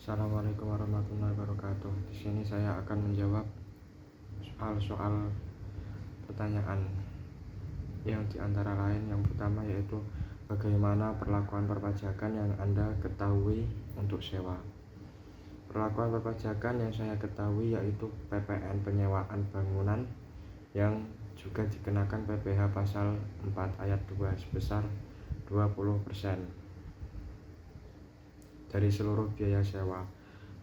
Assalamualaikum warahmatullahi wabarakatuh. Di sini saya akan menjawab soal-soal pertanyaan yang diantara lain yang pertama yaitu bagaimana perlakuan perpajakan yang Anda ketahui untuk sewa. Perlakuan perpajakan yang saya ketahui yaitu PPN penyewaan bangunan yang juga dikenakan PPh pasal 4 ayat 2 sebesar 20% dari seluruh biaya sewa.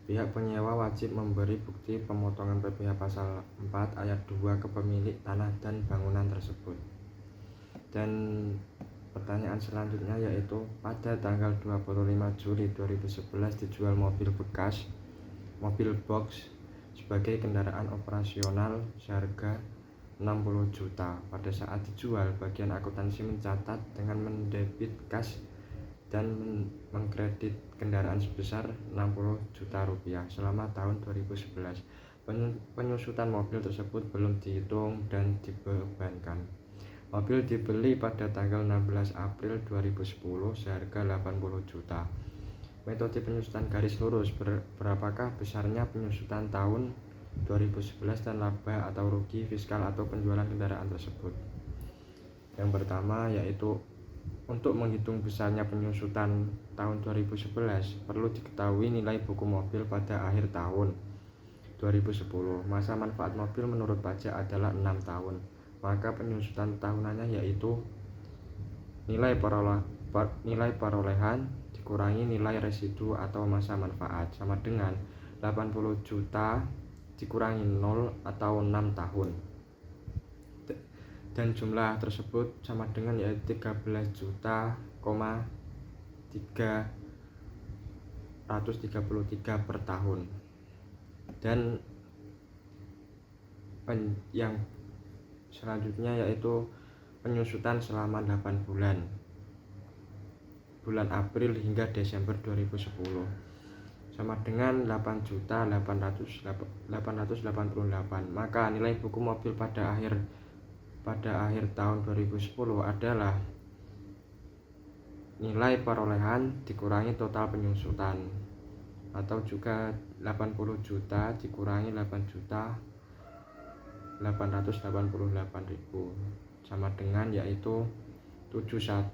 Pihak penyewa wajib memberi bukti pemotongan PPh pasal 4 ayat 2 ke pemilik tanah dan bangunan tersebut. Dan pertanyaan selanjutnya yaitu pada tanggal 25 Juli 2011 dijual mobil bekas, mobil box sebagai kendaraan operasional seharga 60 juta. Pada saat dijual, bagian akuntansi mencatat dengan mendebit kas dan mengkredit kendaraan sebesar 60 juta rupiah selama tahun 2011. Penyusutan mobil tersebut belum dihitung dan dibebankan. Mobil dibeli pada tanggal 16 April 2010 seharga 80 juta. Metode penyusutan garis lurus, berapakah besarnya penyusutan tahun 2011 dan laba atau rugi fiskal atau penjualan kendaraan tersebut. Yang pertama yaitu untuk menghitung besarnya penyusutan tahun 2011, perlu diketahui nilai buku mobil pada akhir tahun 2010. Masa manfaat mobil menurut pajak adalah 6 tahun. Maka penyusutan tahunannya yaitu nilai perolehan dikurangi nilai residu atau masa manfaat sama dengan 80 juta dikurangi 0 atau 6 tahun. Dan jumlah tersebut sama dengan yaitu 13 juta, 333 per tahun. Dan yang selanjutnya yaitu penyusutan selama 8 bulan, bulan April hingga Desember 2010 sama dengan 8.888. Maka nilai buku mobil pada akhir tahun 2010 adalah nilai perolehan dikurangi total penyusutan, atau juga 80 juta dikurangi 8.888.000 sama dengan yaitu 71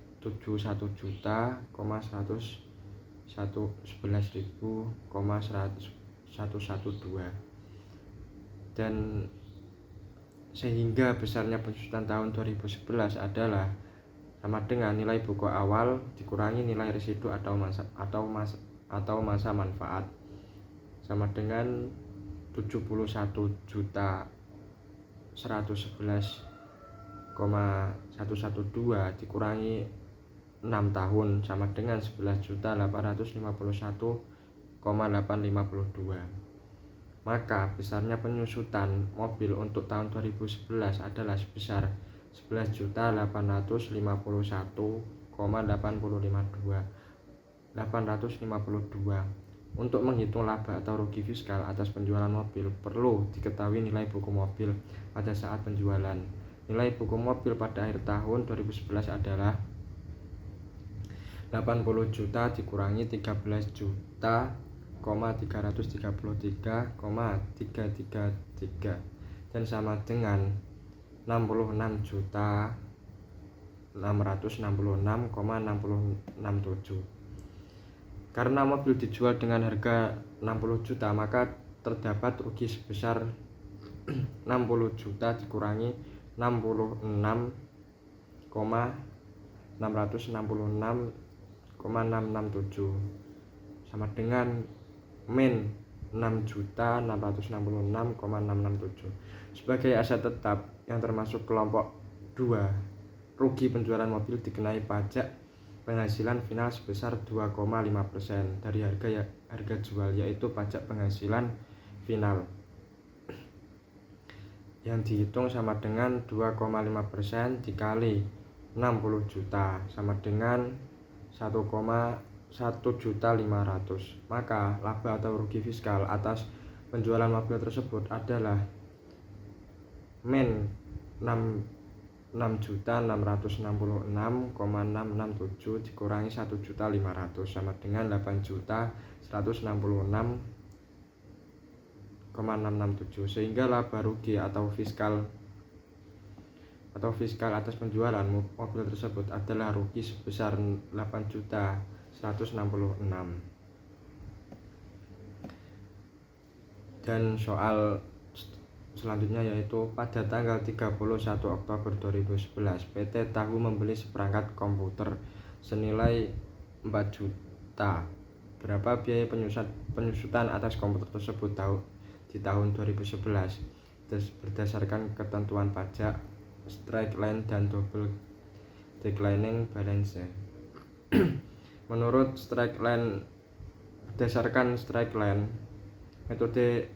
juta, 111.112. Dan sehingga besarnya penyusutan tahun 2011 adalah sama dengan nilai buku awal dikurangi nilai residu atau masa manfaat sama dengan 71 juta 111,112 dikurangi 6 tahun sama dengan 11 juta 851,852. Maka besarnya penyusutan mobil untuk tahun 2011 adalah sebesar 11.851,852. Untuk menghitung laba atau rugi fiskal atas penjualan mobil, perlu diketahui nilai buku mobil pada saat penjualan. Nilai buku mobil pada akhir tahun 2011 adalah 80 juta dikurangi 13 juta, 333,333 dan sama dengan 66 juta 666,667. Karena mobil dijual dengan harga 60 juta, maka terdapat rugi sebesar 60 juta dikurangi 66,666,667 sama dengan min 6.666,667. Sebagai aset tetap yang termasuk kelompok 2, rugi penjualan mobil dikenai pajak penghasilan final sebesar 2,5% dari harga jual, yaitu pajak penghasilan final yang dihitung sama dengan 2,5% dikali 60 juta sama dengan 1.1.500.000. Maka laba atau rugi fiskal atas penjualan mobil tersebut adalah min 6.666,667 dikurangi 1.500.000 sama dengan 8.111.112 166,667, sehingga laba rugi atau fiskal atas penjualan mobil tersebut adalah rugi sebesar 8.166. Dan soal selanjutnya yaitu pada tanggal 31 Oktober 2011 PT Tahu membeli seperangkat komputer senilai 4 juta. Berapa biaya penyusutan atas komputer tersebut di tahun 2011 berdasarkan ketentuan pajak, straight line dan double declining balance. Menurut berdasarkan straight line, metode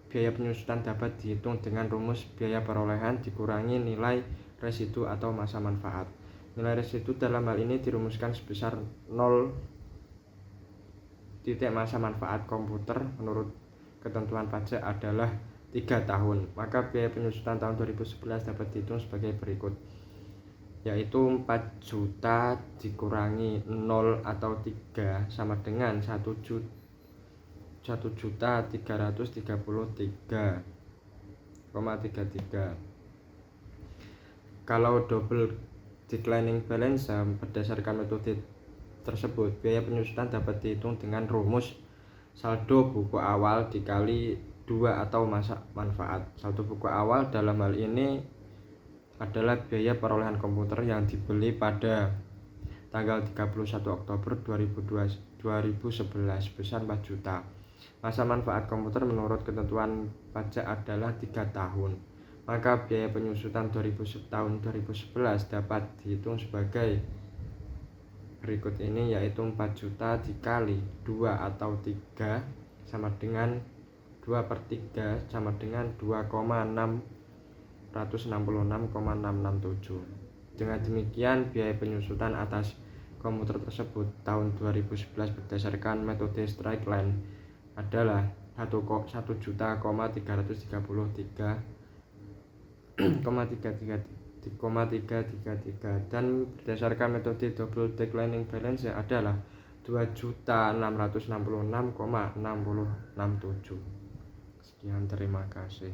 biaya penyusutan dapat dihitung dengan rumus biaya perolehan dikurangi nilai residu atau masa manfaat. Nilai residu dalam hal ini dirumuskan sebesar 0 titik masa manfaat komputer menurut ketentuan pajak adalah 3 tahun. Maka biaya penyusutan tahun 2011 dapat dihitung sebagai berikut, yaitu 4 juta dikurangi 0 atau 3 sama dengan 1.333,33. Kalau double declining balance berdasarkan metode tersebut, biaya penyusutan dapat dihitung dengan rumus saldo buku awal dikali 2 atau masa manfaat. Saldo buku awal dalam hal ini adalah biaya perolehan komputer yang dibeli pada tanggal 31 Oktober 2011 sebesar 4 juta. Masa manfaat komputer menurut ketentuan pajak adalah 3 tahun. Maka biaya penyusutan tahun 2011 dapat dihitung sebagai berikut ini, yaitu 4 juta dikali 2 atau 3 sama dengan 2/3 sama dengan 2,666,667. Dengan demikian biaya penyusutan atas komputer tersebut tahun 2011 berdasarkan metode straight line adalah 1.333,333 dan berdasarkan metode double declining balance adalah 2.666,667. Sekian, terima kasih.